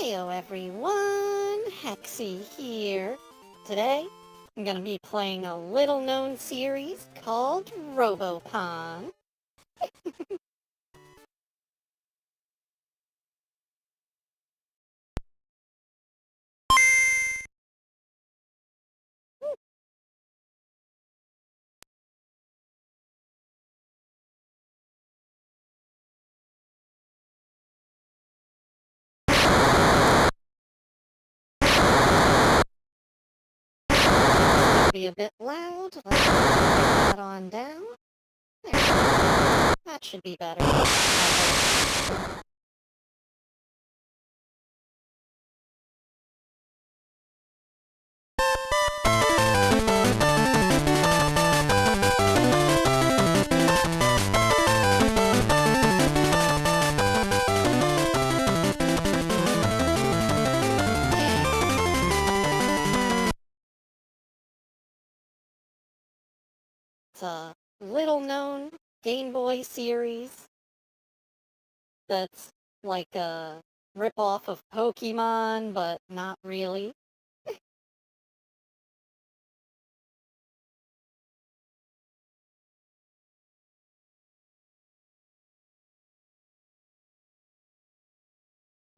Heyo everyone, Hexi here. Today, I'm gonna be playing a little-known series called Robopon. Be a bit loud. Let's bring that on down. There. That should be better. It's a little-known Game Boy series that's like a rip-off of Pokemon, but not really.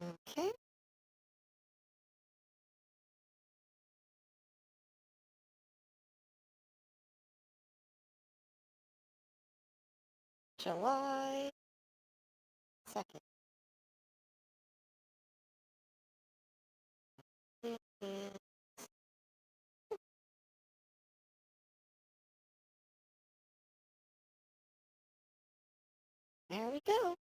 Okay. July 2nd. There we go.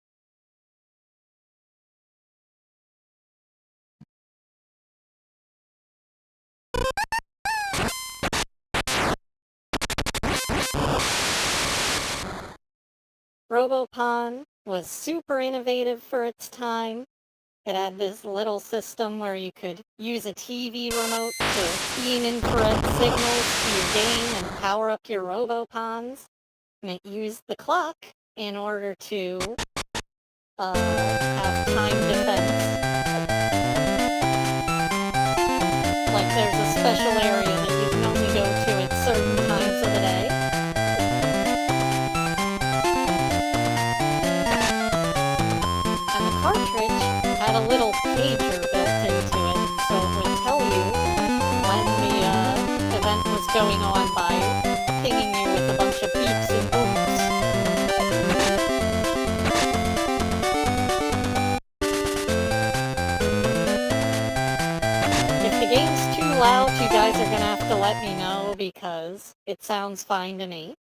Robopon was super innovative for its time. It had this little system where you could use a TV remote to beam infrared signals to your game and power up your Robopons. And it used the clock in order to have time defense. Like there's a special area that you can only go to at certain times of the day. And the cartridge had a little pager built into it, so it would tell you when the event was going on by pinging you with a bunch of beeps and boops. If the game's too loud, you guys are gonna have to let me know because it sounds fine to me.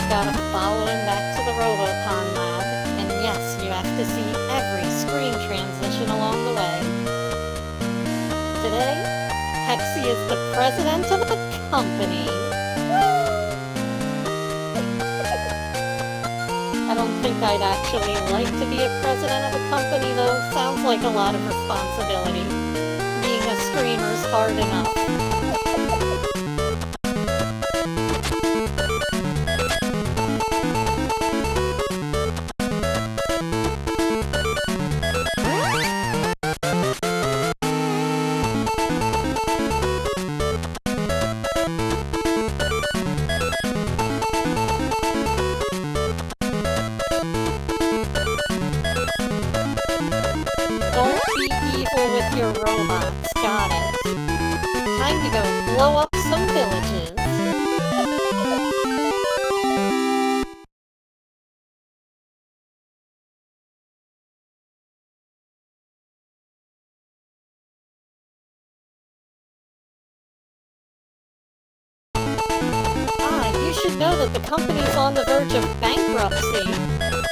Gotta follow him back to the Robopon lab, and yes, you have to see every screen transition along the way. Today, Hexi is the president of the company. I don't think think I'd actually like to be a president of a company, though. Sounds like a lot of responsibility. Being a streamer's hard enough. Don't be evil with your robots, got it. Time to go blow up some villages. You should know that the company's on the verge of bankruptcy.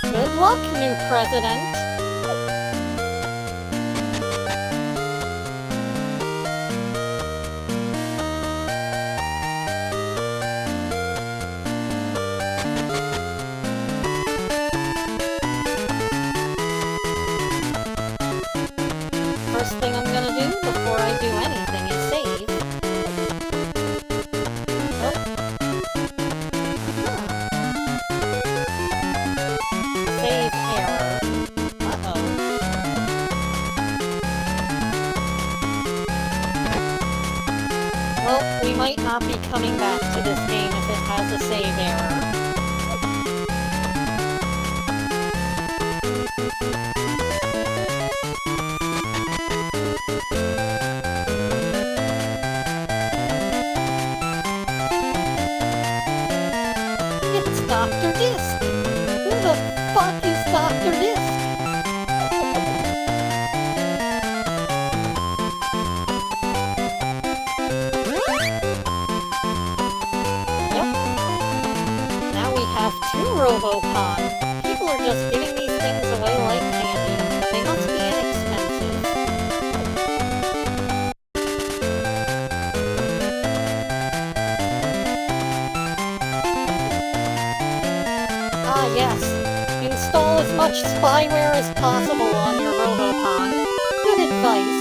Good luck, new president. First thing I'm gonna do before I do anything is save. Save error. Uh-oh. Well, we might not be coming back to this game if it has a save error. It's Dr. Disc! Who the fuck is Dr. Disc? Yep. Now we have 2 Robopon. People are just giving these things away like candy. They must be inexpensive. Ah, yes. Install as much spyware as possible on your Robopon. Good advice.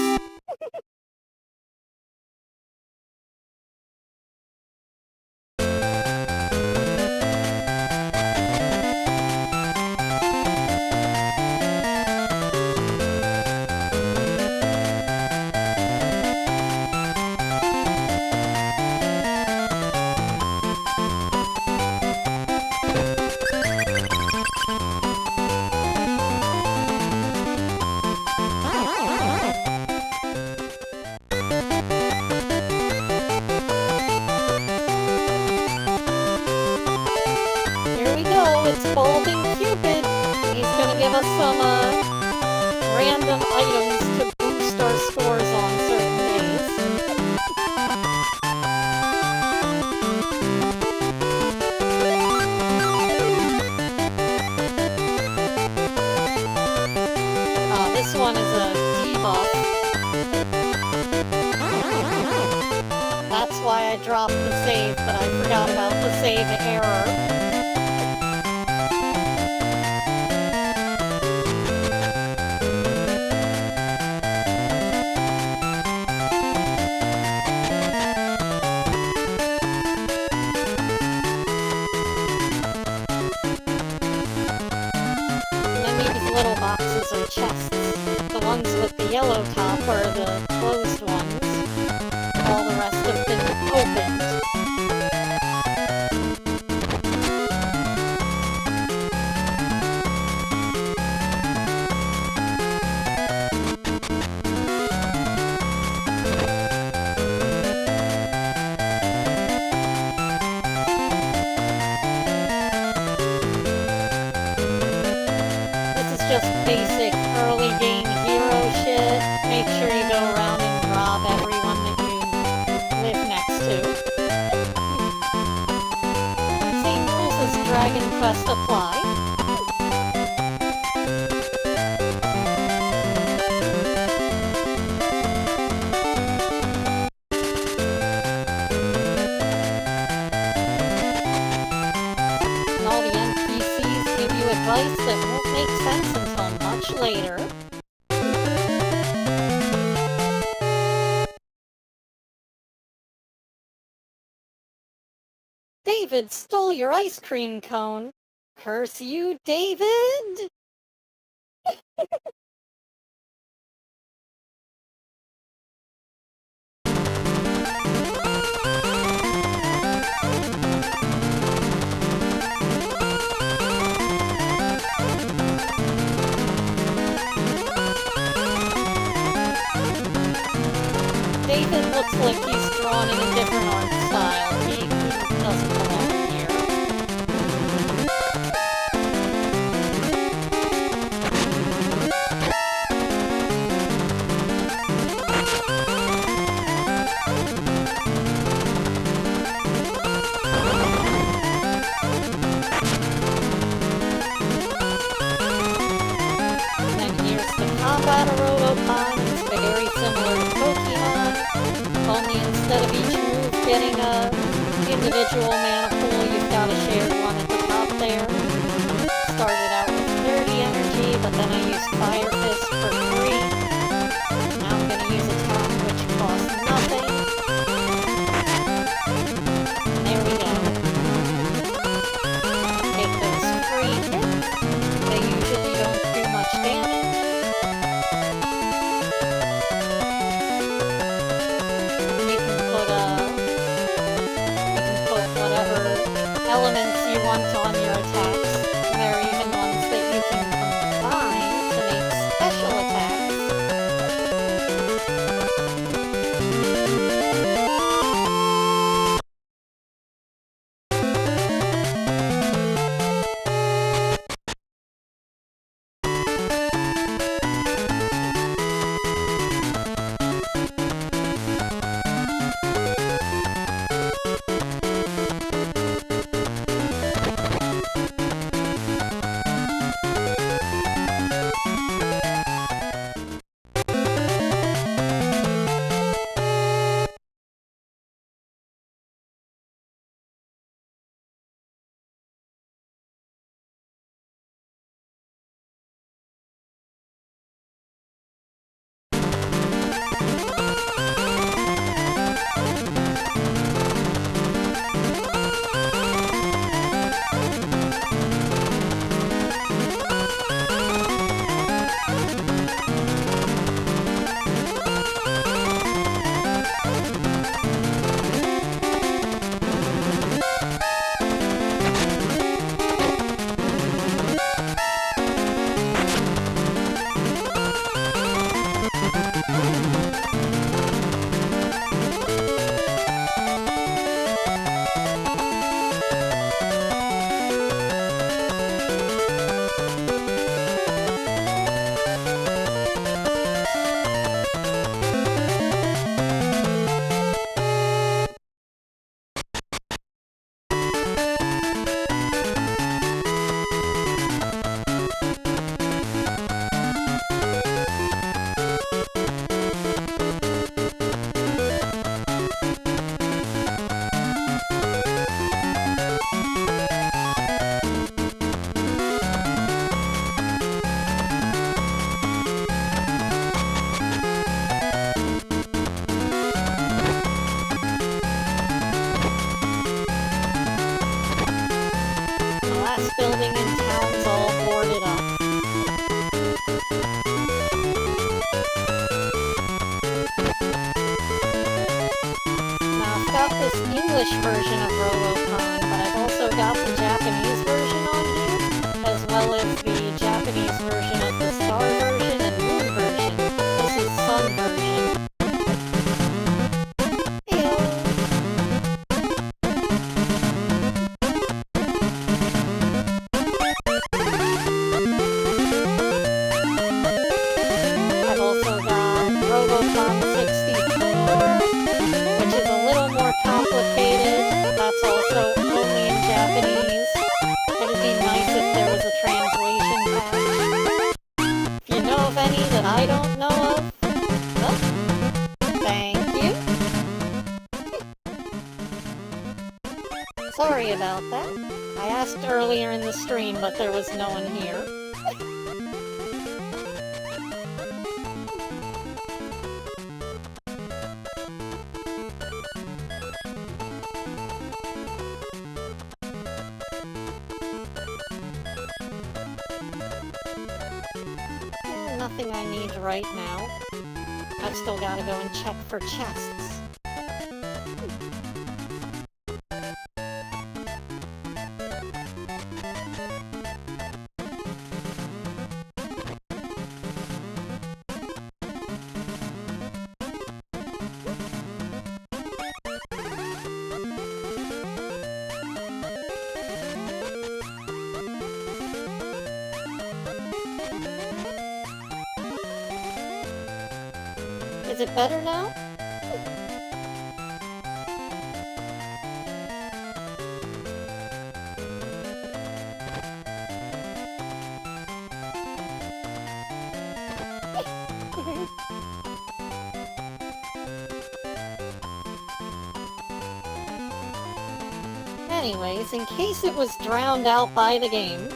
Here we go, it's Balding Cupid. He's gonna give us some, random items to boost our scores on certain days. This one is a debuff. That's why I dropped the save, but I forgot about the save error. Little boxes or chests. The ones with the yellow top are the closed ones. All the rest have been opened. Just basic early game hero shit. Make sure you go around and rob everyone that you live next to. Same rules as Dragon Quest apply. And all the NPCs give you a device that won't make sense until much later. David stole your ice cream cone. Curse you, David! David looks like he's drawn in a different art style. He doesn't belong here. And here's the combat of Robopon. It's very similar to Pokemon, only instead of each move getting a individual mana pool, you've got a shared one at the top there. Started out with 30 energy, but then I used Fire Fist for free. Now I'm gonna use Attack, which costs nothing. There we go. Take those free hits. They usually don't do much damage. You can put whatever elements you want on your attacks. There are even ones that you can combine to make special attacks. Building in town's all boarded up. Now I've got this English version of Robopon, but I've also got the Japanese version on here, as well as the Japanese version of the Star version and Moon version. This is Sun version. Robopon 64, which is a little more complicated. That's also only in Japanese. It'd be nice if there was a translation patch. If you know of any that I don't know of, well, thank you. Sorry about that. I asked earlier in the stream, but there was no one here. Nothing I need right now. I've still gotta go and check for chests. Is it better now? Anyways, in case it was drowned out by the game,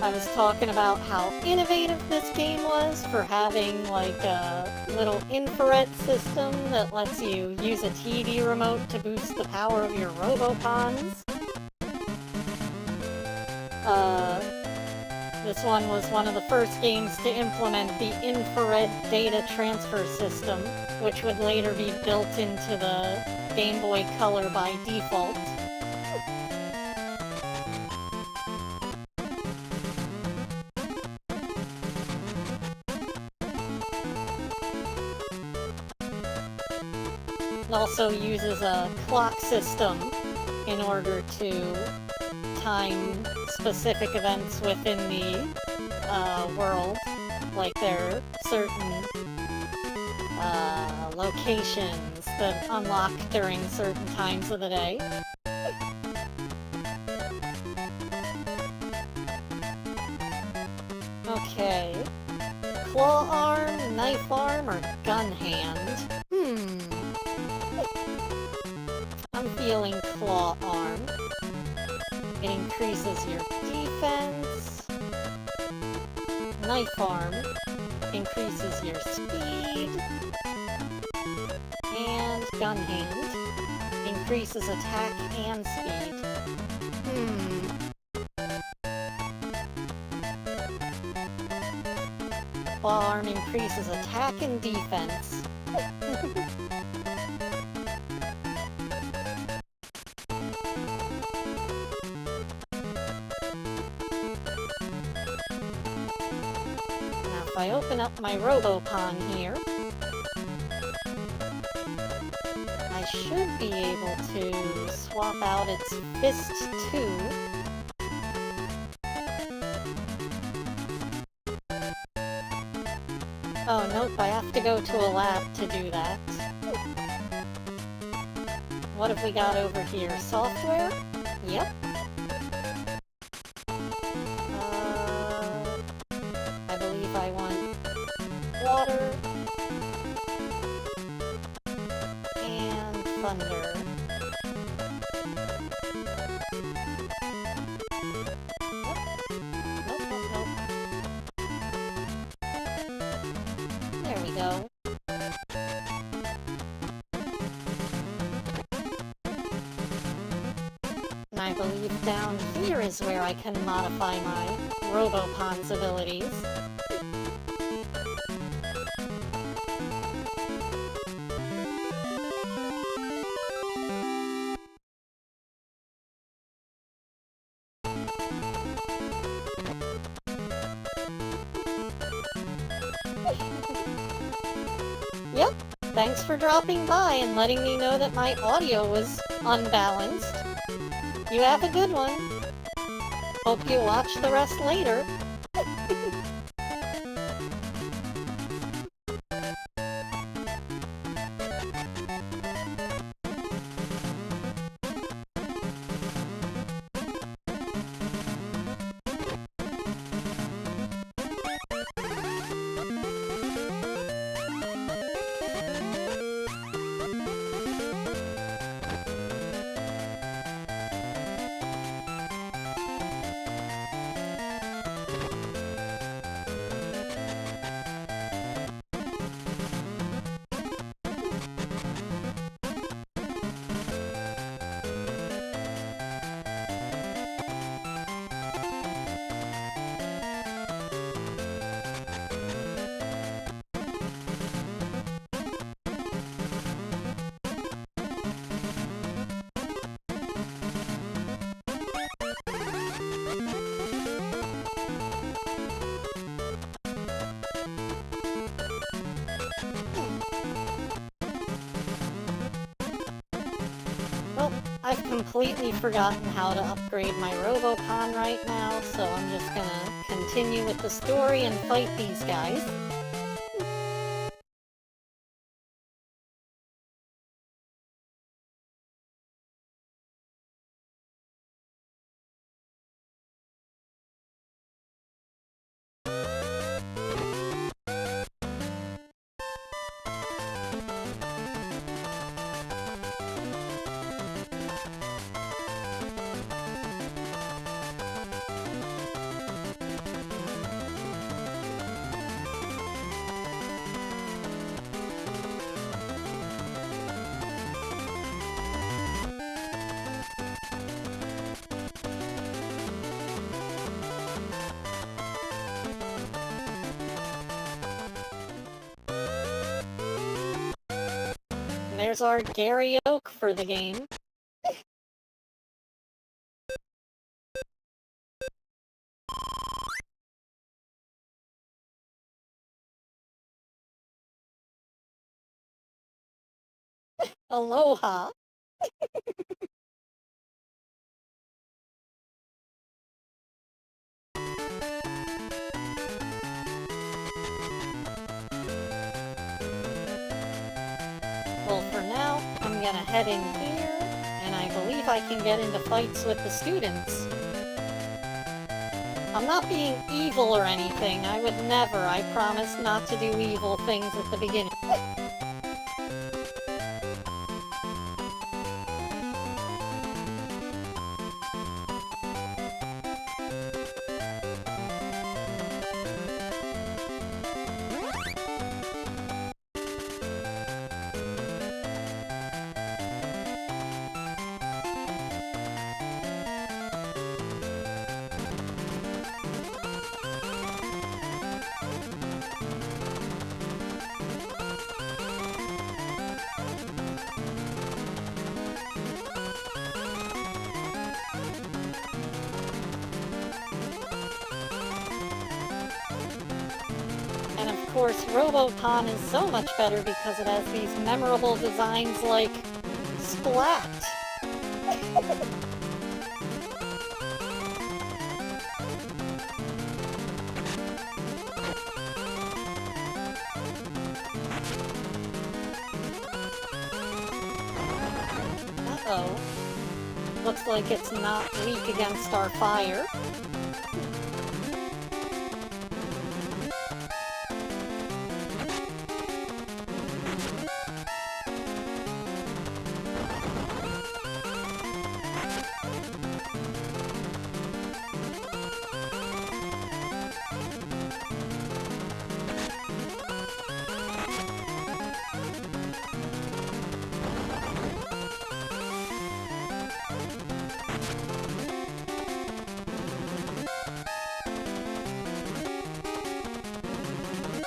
I was talking about how innovative this game was for having, like, a little infrared system that lets you use a TV remote to boost the power of your Robopons. This one was one of the first games to implement the infrared data transfer system, which would later be built into the Game Boy Color by default. It also uses a clock system in order to time specific events within the world. Like there are certain locations that unlock during certain times of the day. Okay. Claw arm, knife arm, or gun hand? I'm feeling claw arm. It increases your defense. Knife arm increases your speed. And gun hand increases attack and speed. Claw arm increases attack and defense. If I open up my Robopon here, I should be able to swap out its fist too. Oh nope, I have to go to a lab to do that. What have we got over here? Software? Yep. I believe I want water and thunder. Nope. There we go. And I believe down here is where I can modify my Robopon's abilities. Yep, thanks for dropping by and letting me know that my audio was unbalanced. You have a good one. Hope you watch the rest later. completely forgotten how to upgrade my Robopon right now, so I'm just gonna continue with the story and fight these guys. There's our Gary Oak for the game. Aloha! Well, for now, I'm gonna head in here, and I believe I can get into fights with the students. I'm not being evil or anything. I would never. I promise not to do evil things at the beginning. And of course, Robopon is so much better because it has these memorable designs like Splat. Uh-oh. Looks like it's not weak against our fire.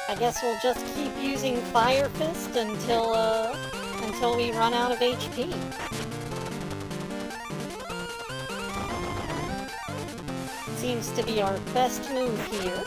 I guess we'll just keep using Fire Fist until we run out of HP. Seems to be our best move here.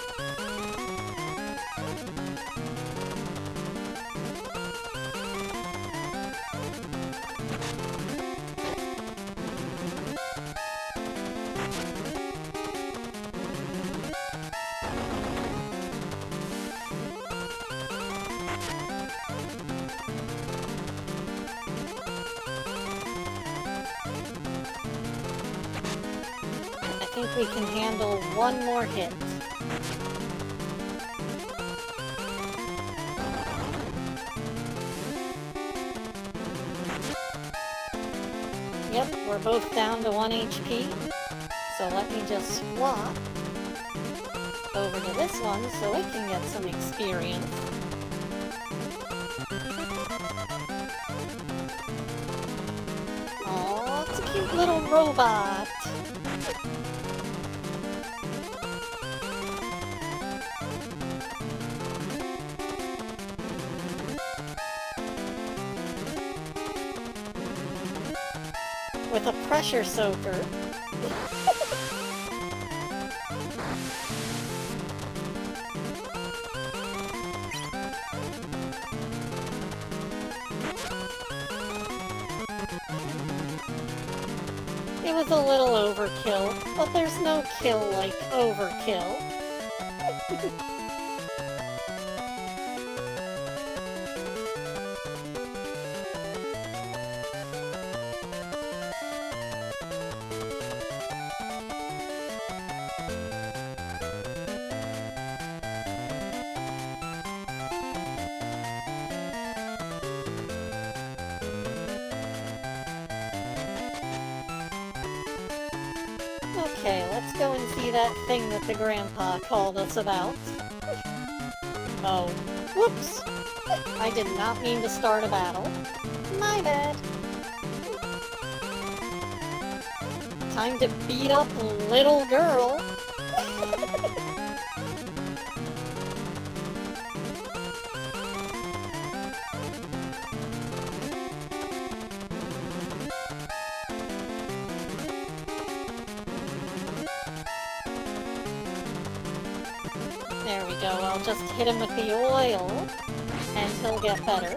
I think we can handle one more hit. Yep, we're both down to 1 HP. So let me just swap over to this one so it can get some experience. Aw, it's a cute little robot. With a pressure soaker. It was a little overkill, but there's no kill like overkill. Okay, let's go and see that thing that the grandpa called us about. Oh, whoops! I did not mean to start a battle. My bad. Time to beat up little girl. There we go, I'll just hit him with the oil, and he'll get better.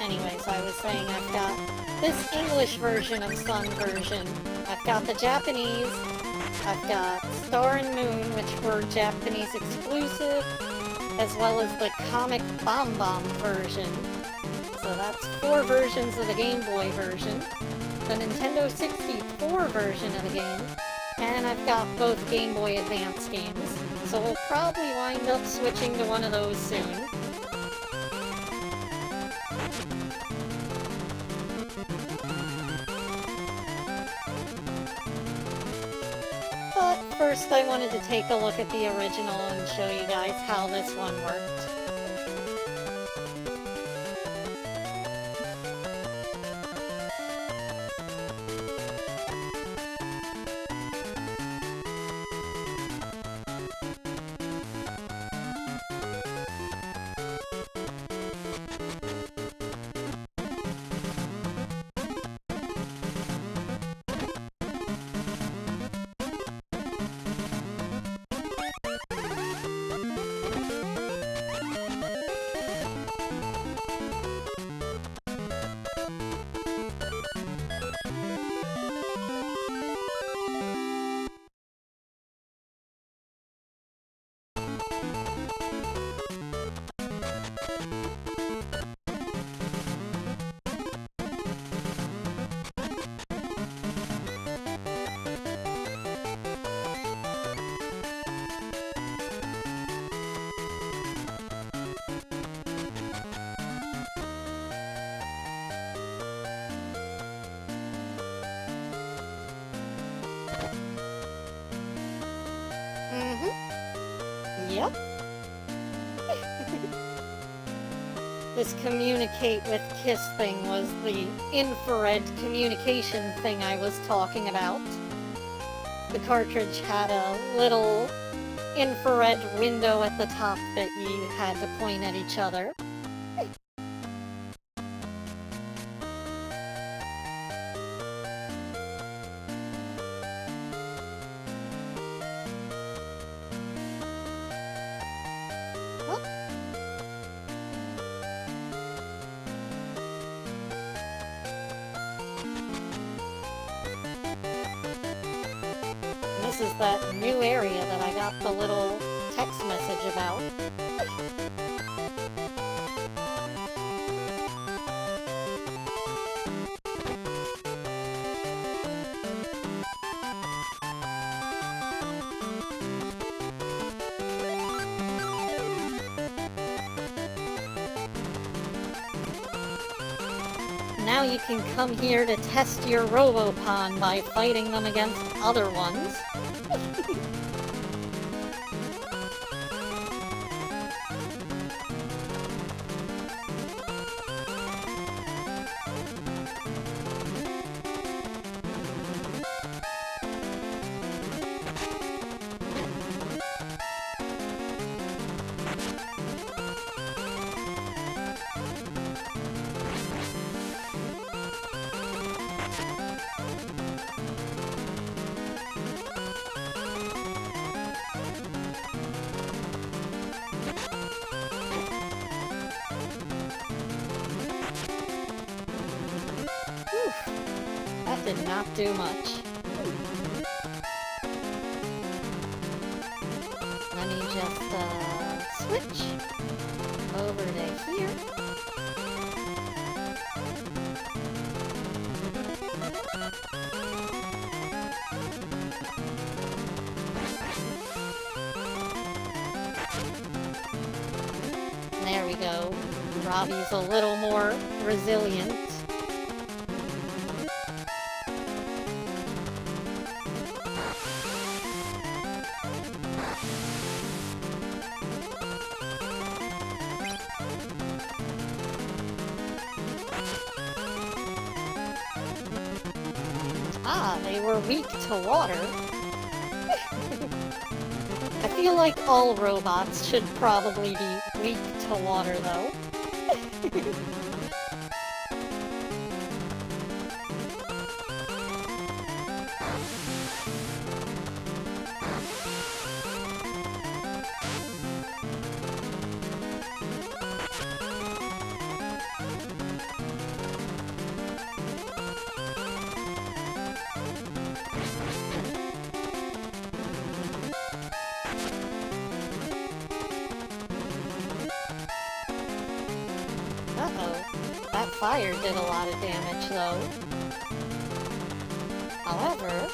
Anyways, I was saying I've got this English version of Sun version. I've got the Japanese, I've got Star and Moon, which were Japanese exclusive, as well as the Comic Bomb Bomb version. So that's 4 versions of the Game Boy version, the Nintendo 64 version of the game, and I've got both Game Boy Advance games. So we'll probably wind up switching to one of those soon. But first I wanted to take a look at the original and show you guys how this one worked. Yep. This communicate with KISS thing was the infrared communication thing I was talking about. The cartridge had a little infrared window at the top that you had to point at each other. This is that new area that I got the little text message about. Now you can come here to test your Robopon by fighting them against other ones. That did not do much. Let me just, switch over to here. There we go. Robbie's a little more resilient. Ah, they were weak to water. I feel like all robots should probably be weak to water, though. Uh-oh. That fire did a lot of damage, though. However...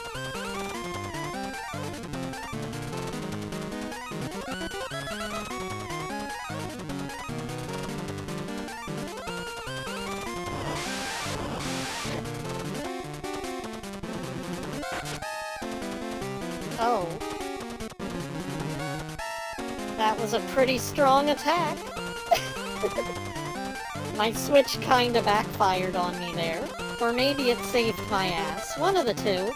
Oh. That was a pretty strong attack. My switch kinda backfired on me there. Or maybe it saved my ass. One of the two.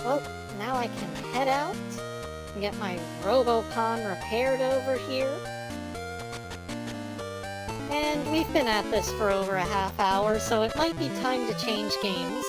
Well, now I can head out and get my Robopon repaired over here. And we've been at this for over a half hour, so it might be time to change games.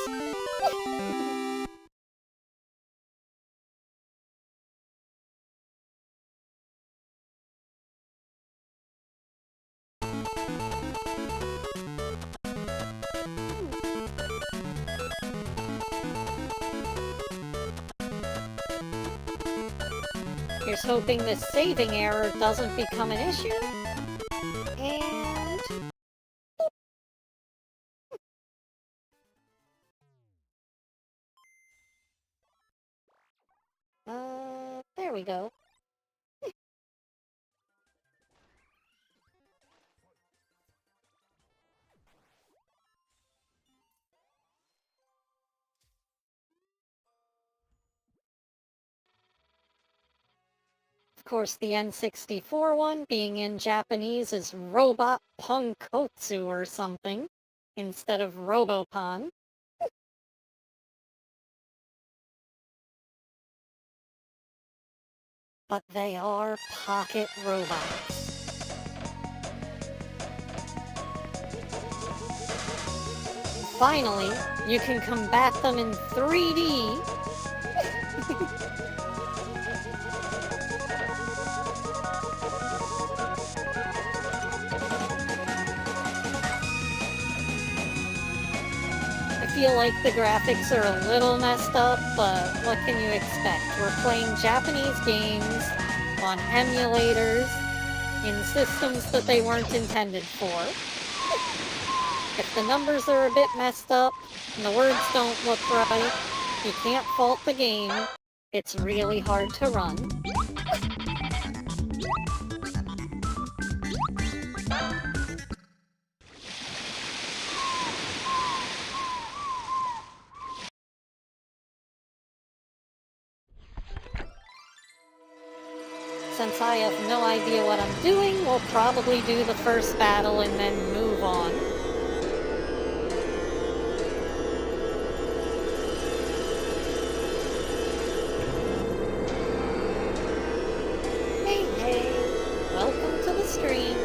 Here's hoping this saving error doesn't become an issue. And... there we go. Of course, the N64 one, being in Japanese, is Robot Ponkotsu or something, instead of Robopon. but they are pocket robots. Finally, you can combat them in 3D. I feel like the graphics are a little messed up, but what can you expect? We're playing Japanese games on emulators in systems that they weren't intended for. If the numbers are a bit messed up and the words don't look right, you can't fault the game. It's really hard to run. Since I have no idea what I'm doing, we'll probably do the first battle and then move on. Hey, welcome to the stream.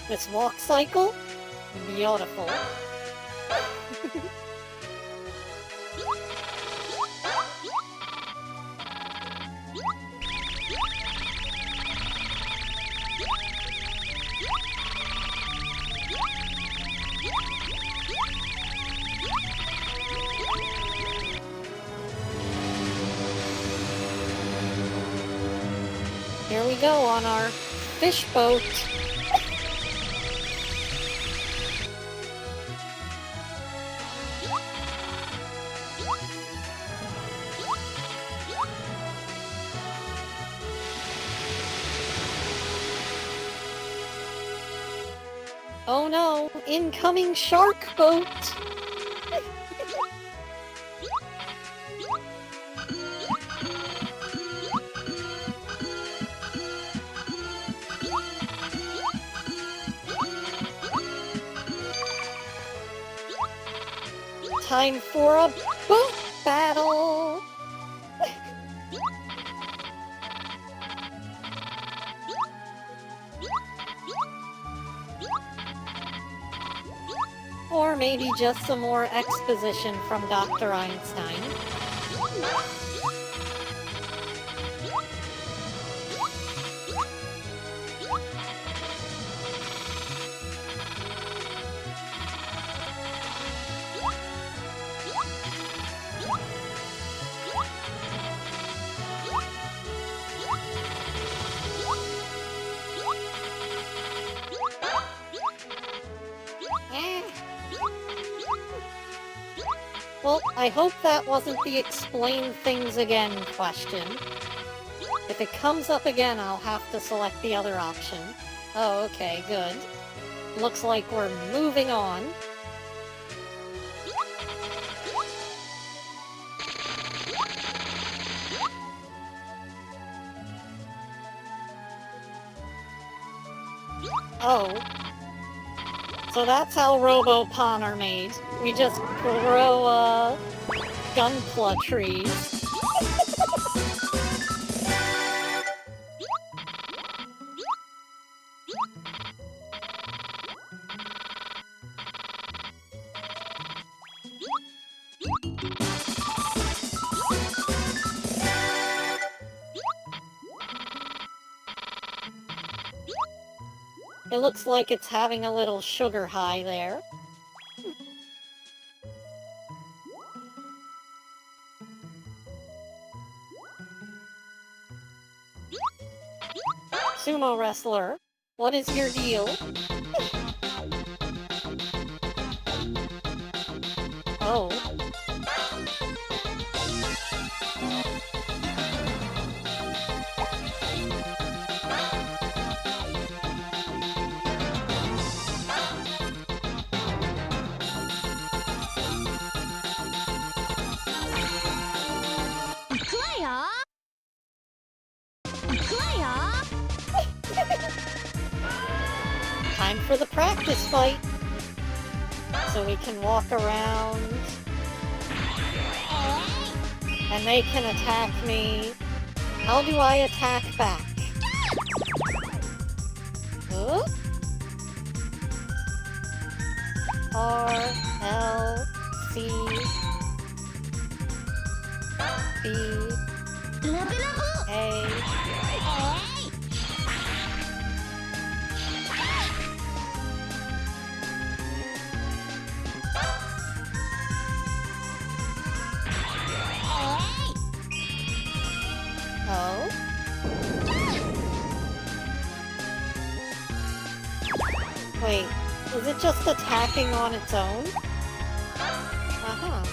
This walk cycle? Beautiful. Here we go on our fish boat. Oh no, incoming shark boat! Time for a boat battle! Or maybe just some more exposition from Dr. Einstein. Well, I hope that wasn't the explain things again question. If it comes up again, I'll have to select the other option. Oh, okay, good. Looks like we're moving on. Oh. So that's how Robopon are made. We just grow, gunpla trees. It looks like it's having a little sugar high there. Sumo wrestler, what is your deal? Oh. Time for the practice fight. So we can walk around. And they can attack me. How do I attack back? Huh? R, L, C, B, A. Oh? Wait, is it just attacking on its own? Uh-huh.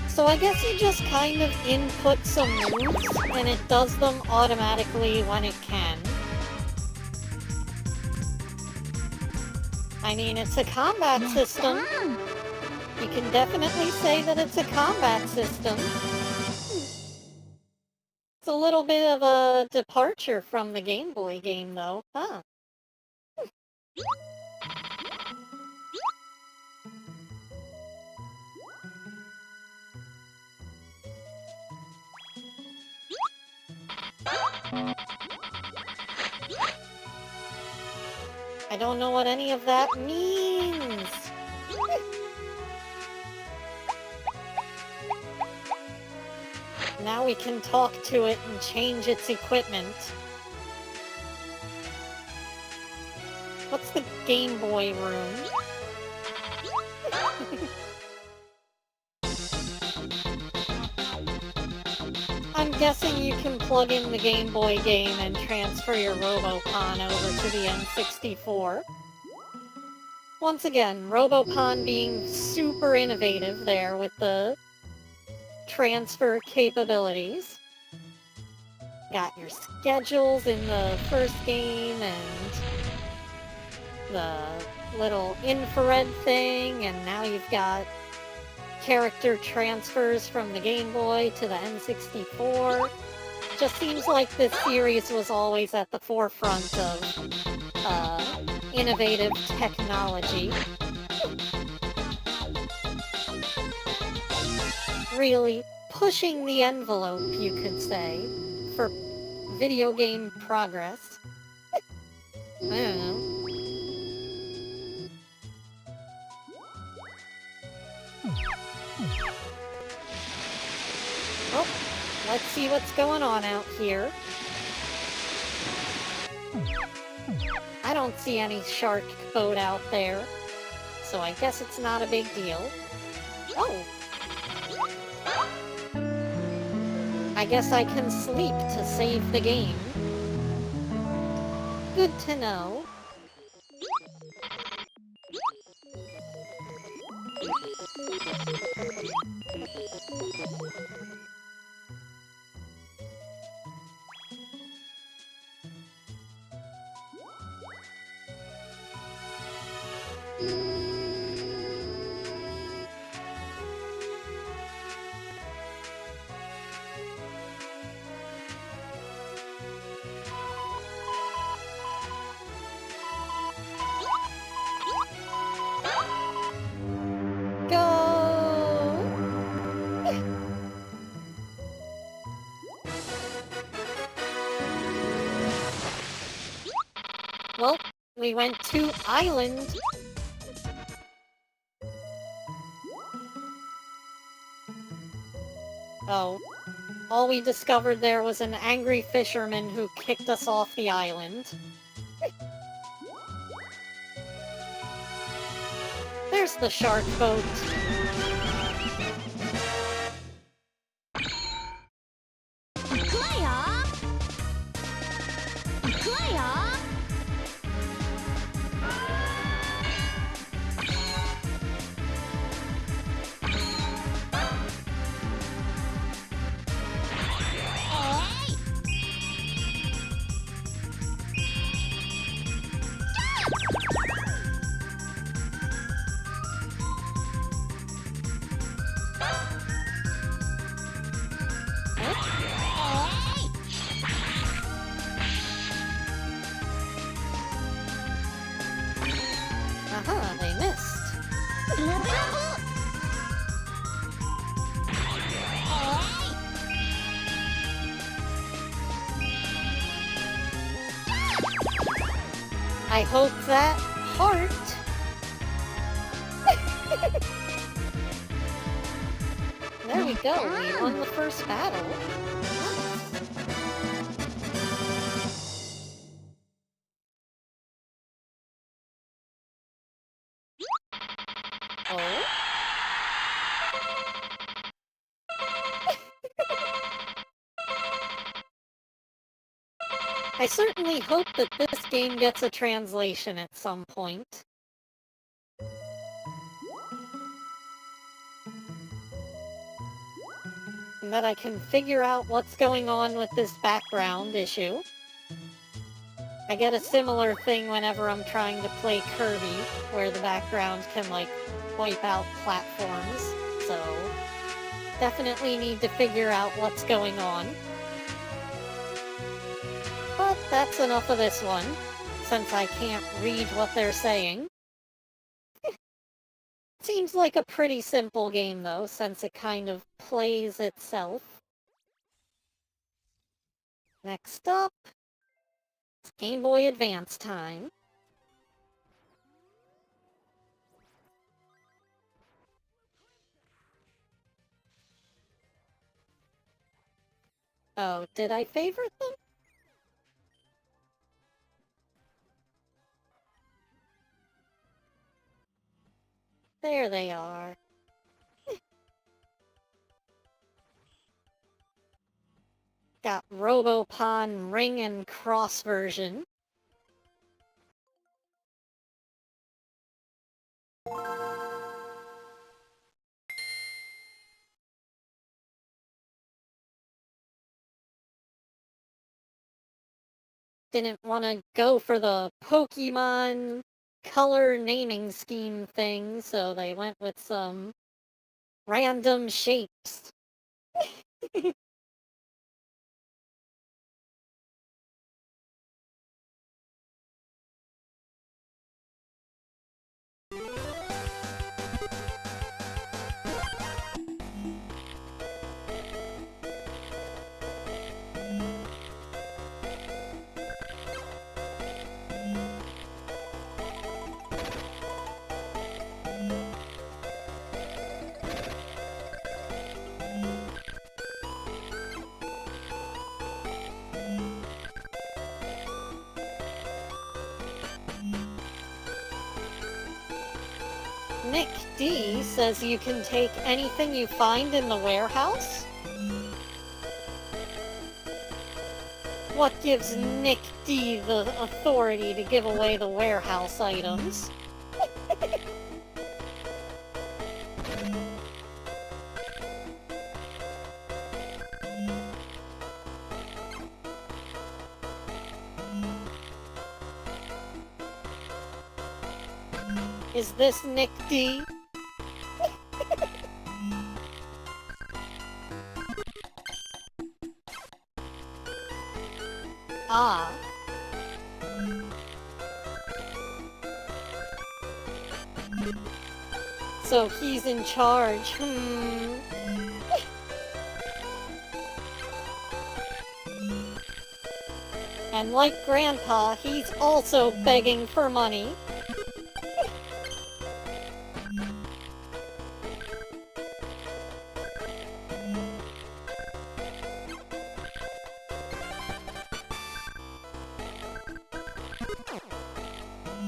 So I guess you just kind of input some moves, and it does them automatically when it can. I mean, it's a combat system. You can definitely say that it's a combat system. It's a little bit of a departure from the Game Boy game, though, huh? I don't know what any of that means. Now we can talk to it and change its equipment. What's the Game Boy room? I'm guessing you can plug in the Game Boy game and transfer your Robopon over to the N64. Once again, Robopon being super innovative there with the transfer capabilities. Got your schedules in the first game and the little infrared thing, and now you've got character transfers from the Game Boy to the N64. Just seems like this series was always at the forefront of innovative technology. Really pushing the envelope, you could say, for video game progress. I don't know. Oh, let's see what's going on out here. I don't see any shark boat out there, so I guess it's not a big deal. Oh. I guess I can sleep to save the game. Good to know. Well, we went to Island. Oh. All we discovered there was an angry fisherman who kicked us off the island. There's the shark boat. Aha, they missed. I hope that heart... There we go, we won the first battle. Oh? I certainly hope that this game gets a translation at some point. And that I can figure out what's going on with this background issue. I get a similar thing whenever I'm trying to play Kirby, where the background can, like, wipe out platforms, so... Definitely need to figure out what's going on. But that's enough of this one, since I can't read what they're saying. Seems like a pretty simple game, though, since it kind of plays itself. Next up, it's Game Boy Advance time. Oh, did I favorite them? There they are. Got Robopon Ring and Cross version. Didn't want to go for the Pokemon color naming scheme thing, so they went with some random shapes. Nick D says you can take anything you find in the warehouse? What gives Nick D the authority to give away the warehouse items? Is this Nick D? Ah. So he's in charge, And like Grandpa, he's also begging for money.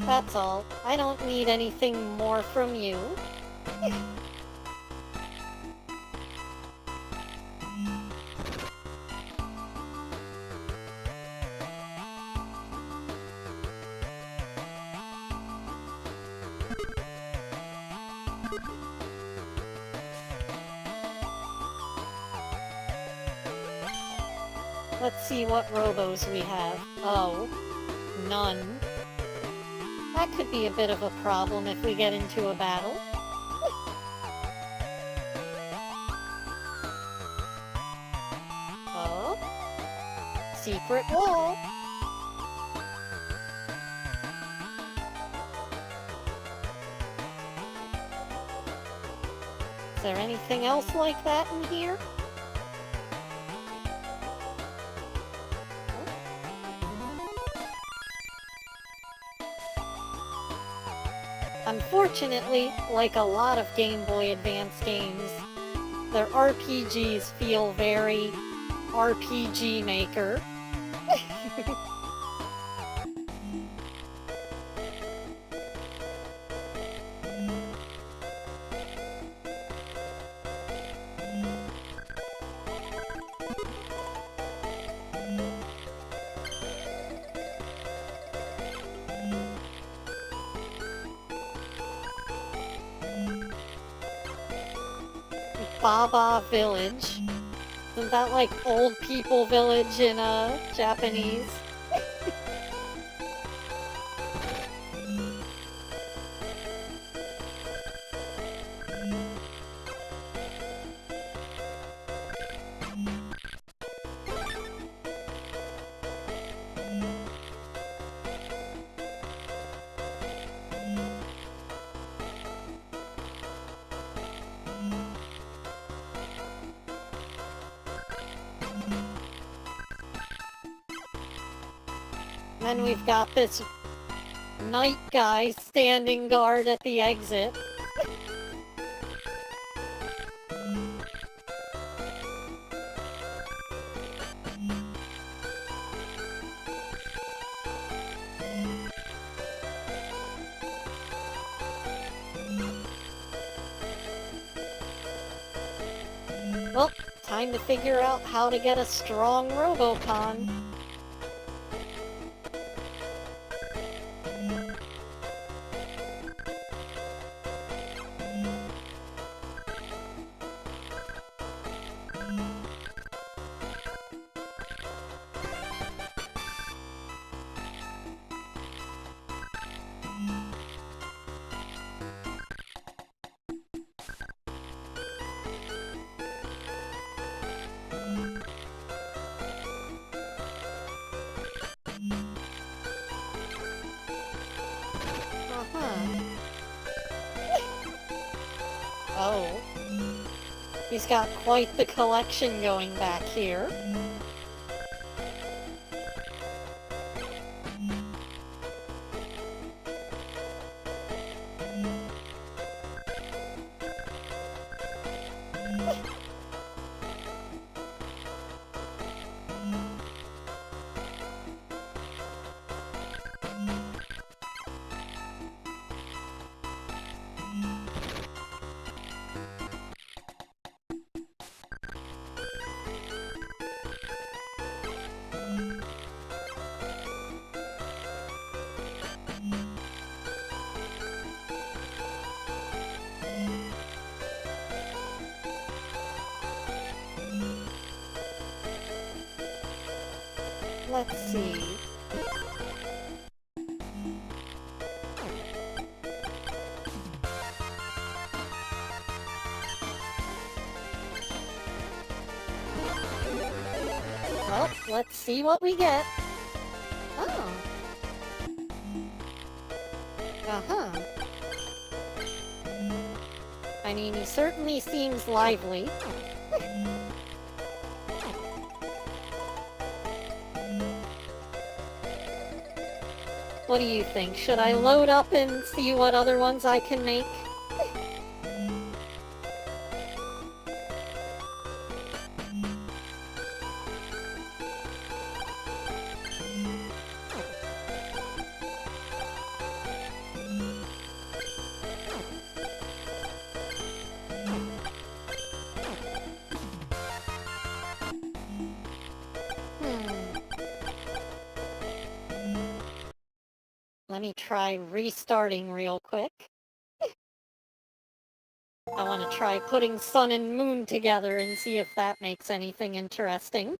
That's all. I don't need anything more from you. Let's see what robos we have. Oh, none. That could be a bit of a problem if we get into a battle. Oh? Secret wall. Is there anything else like that in here? Unfortunately, like a lot of Game Boy Advance games, their RPGs feel very RPG Maker. Baba Village. Isn't that like old people village in Japanese? Then we've got this night guy standing guard at the exit. Well, time to figure out how to get a strong Robopon. Oh. He's got quite the collection going back here. Let's see. Well, let's see what we get. Oh. Uh-huh. I mean, he certainly seems lively. What do you think? Should I load up and see what other ones I can make? Let me try restarting real quick. I want to try putting sun and moon together and see if that makes anything interesting.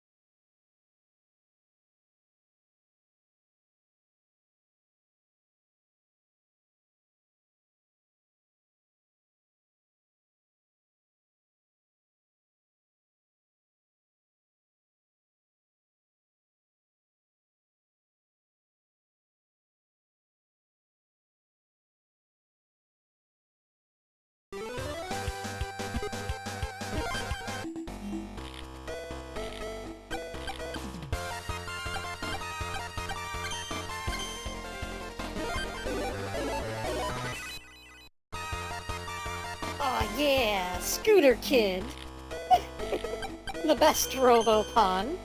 Yeah, Scooter Kid. The best Robopon.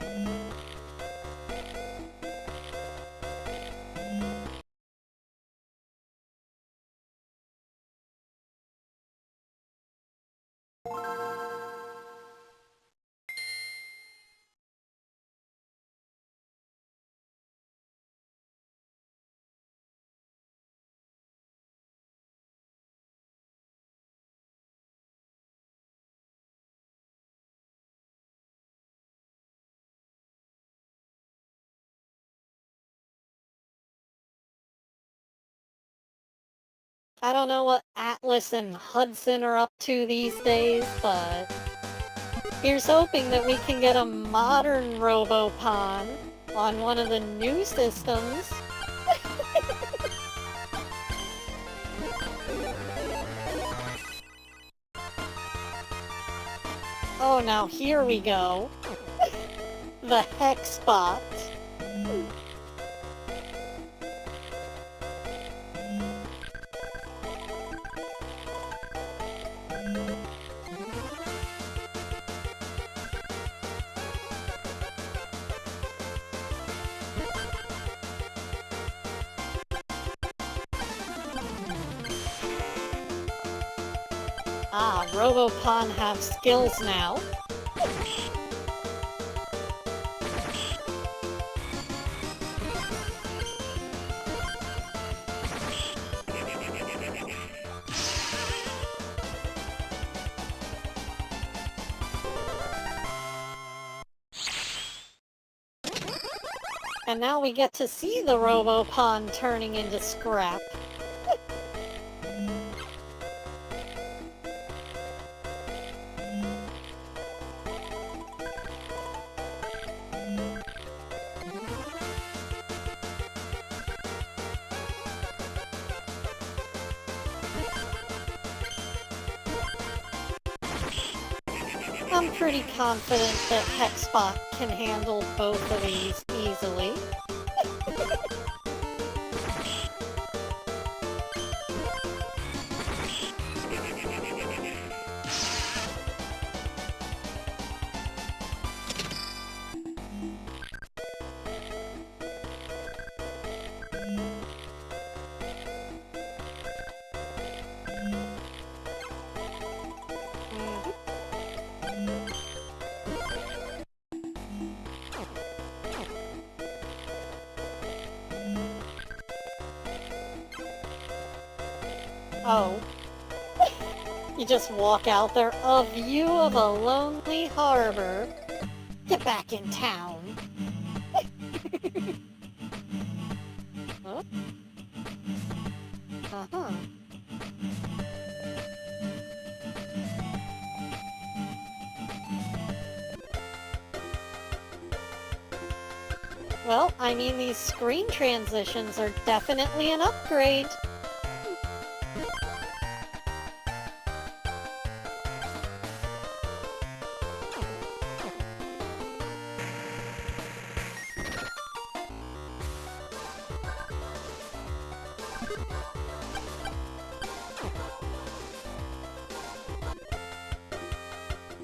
I don't know what Atlas and Hudson are up to these days, but here's hoping that we can get a modern Robopon on one of the new systems. Oh, now here we go. The Hexbot. Ah, Robopon have skills now. And now we get to see the Robopon turning into scrap. I'm pretty confident that Hexbot can handle both of these easily. Oh. You just walk out there, a view of a lonely harbor. Get back in town. Huh? Uh-huh. Well, I mean, these screen transitions are definitely an upgrade.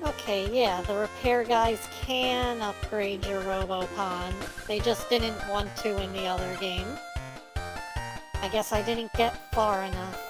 Okay, yeah, the repair guys can upgrade your Robopon. They just didn't want to in the other game. I guess I didn't get far enough.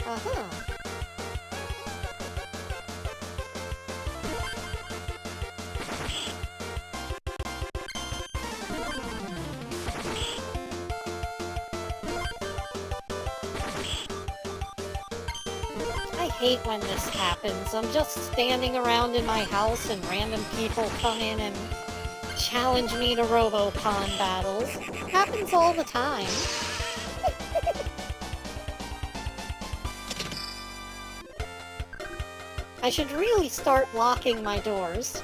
Uh-huh. I hate when this happens. I'm just standing around in my house and random people come in and challenge me to Robopon battles. Happens all the time. I should really start locking my doors.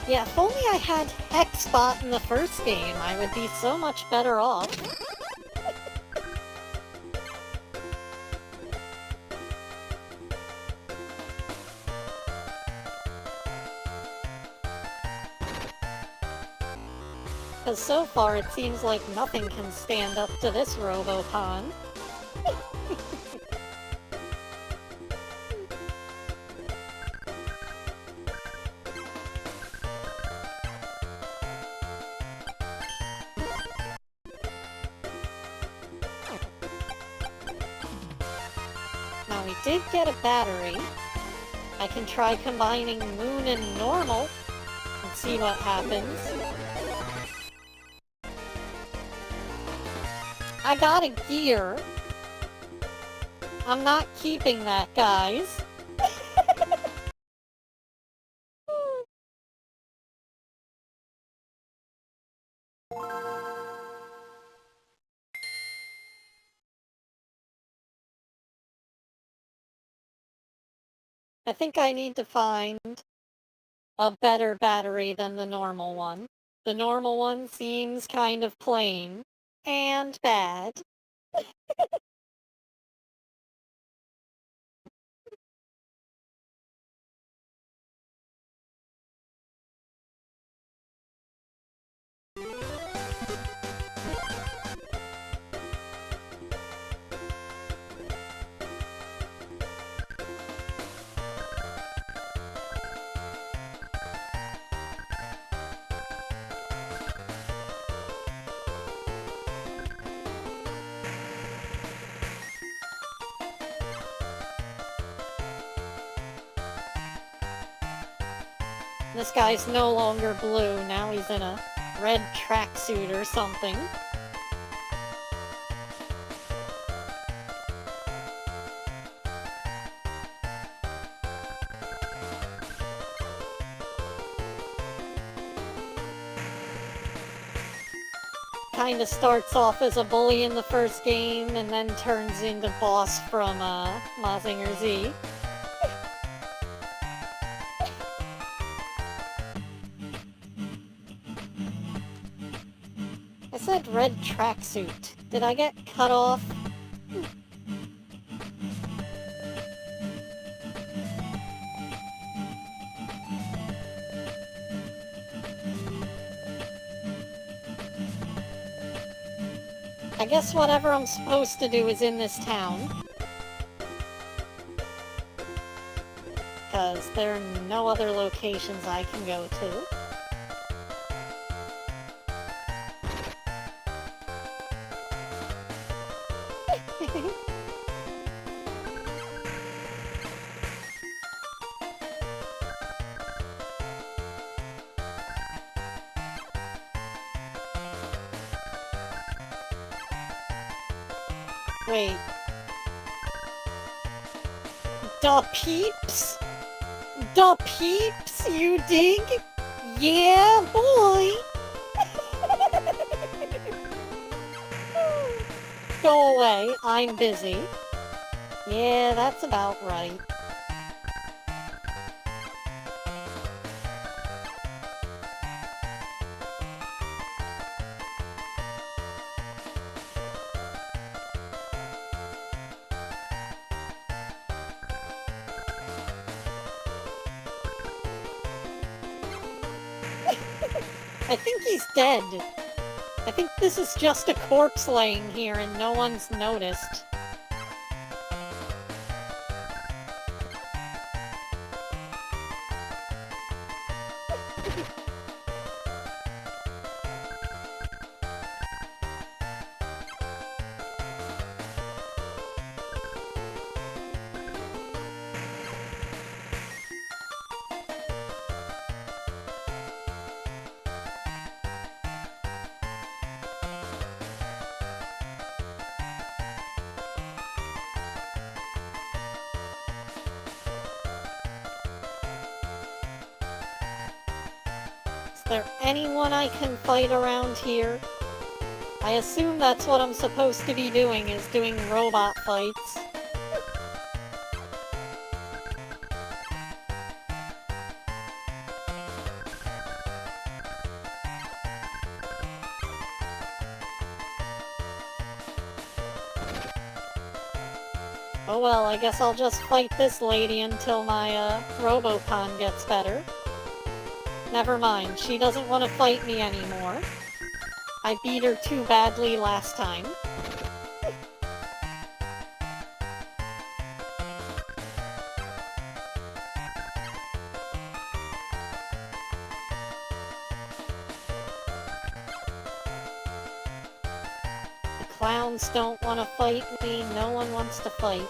Yeah, if only I had Hexbot in the first game, I would be so much better off. Because so far it seems like nothing can stand up to this Robopon. Now we did get a battery. I can try combining Moon and Normal and see what happens. I got a gear. I'm not keeping that, guys. I think I need to find a better battery than the normal one. The normal one seems kind of plain and bad. This guy's no longer blue, now he's in a red tracksuit or something. Kinda starts off as a bully in the first game and then turns into boss from Mazinger Z. I said red tracksuit. Did I get cut off? I guess whatever I'm supposed to do is in this town. Because there are no other locations I can go to. Wait. Da peeps? Da peeps, you dig? Yeah, boy! Go away, I'm busy. Yeah, that's about right. I think he's dead. I think this is just a corpse laying here and no one's noticed. Is there anyone I can fight around here? I assume that's what I'm supposed to be doing, is doing robot fights. Oh well, I guess I'll just fight this lady until my, Robopon gets better. Never mind, she doesn't want to fight me anymore. I beat her too badly last time. The clowns don't want to fight me, no one wants to fight.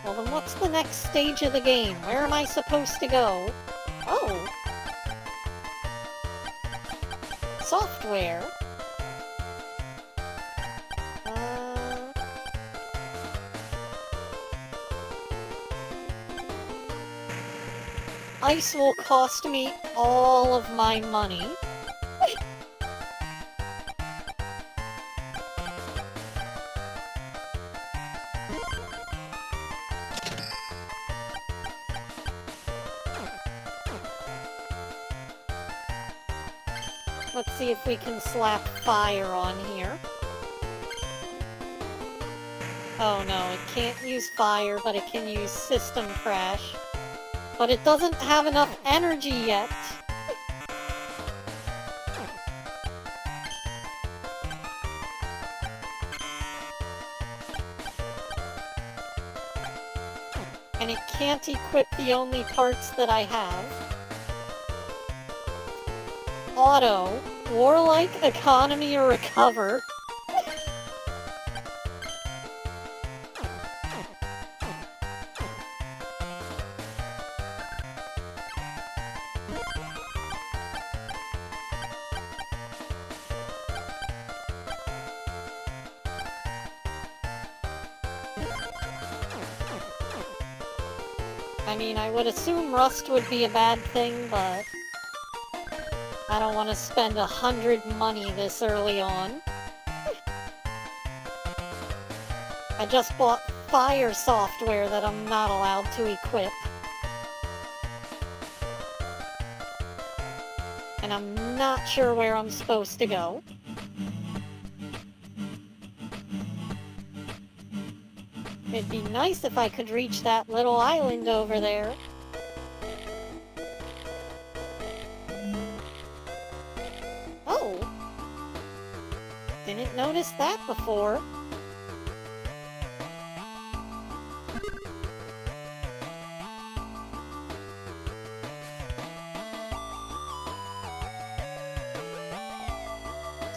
Well then what's the next stage of the game? Where am I supposed to go? Oh! Software? Ice will cost me all of my money. Let's see if we can slap fire on here. Oh no, it can't use fire, but it can use system crash. But it doesn't have enough energy yet. And it can't equip the only parts that I have. Auto, warlike, economy, or recover. I mean, I would assume rust would be a bad thing, but I don't want to spend 100 money this early on. I just bought fire software that I'm not allowed to equip. And I'm not sure where I'm supposed to go. It'd be nice if I could reach that little island over there. Oh! Didn't notice that before.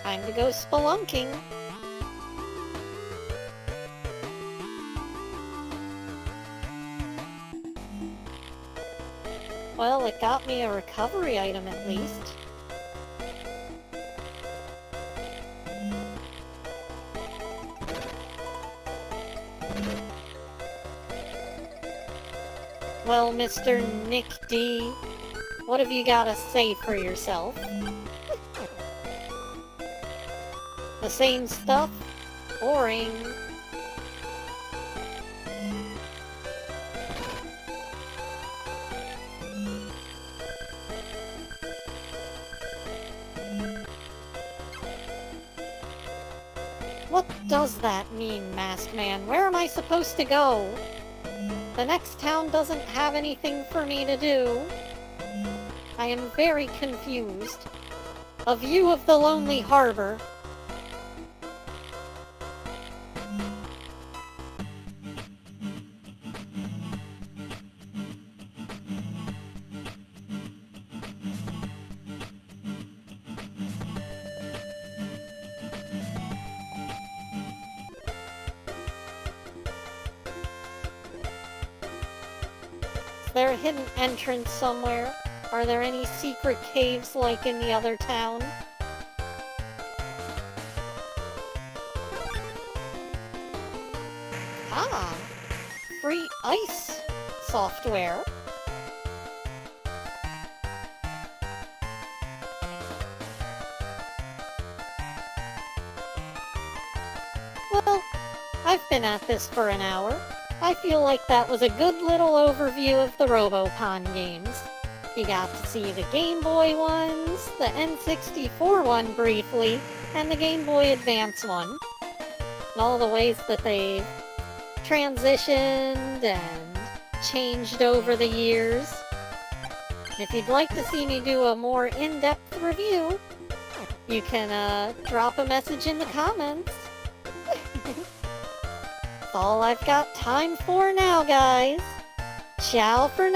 Time to go spelunking. Well, it got me a recovery item at least. Well, Mr. Nick D, what have you got to say for yourself? The same stuff? Boring. What does that mean, Masked Man? Where am I supposed to go? The next town doesn't have anything for me to do. I am very confused. A view of the lonely harbor. Is there a hidden entrance somewhere? Are there any secret caves like in the other town? Ah! Free ice software. Well, I've been at this for an hour. I feel like that was a good little overview of the Robopon games. You got to see the Game Boy ones, the N64 one briefly, and the Game Boy Advance one. And all the ways that they've transitioned and changed over the years. If you'd like to see me do a more in-depth review, you can drop a message in the comments. That's all I've got time for now, guys. Ciao for now.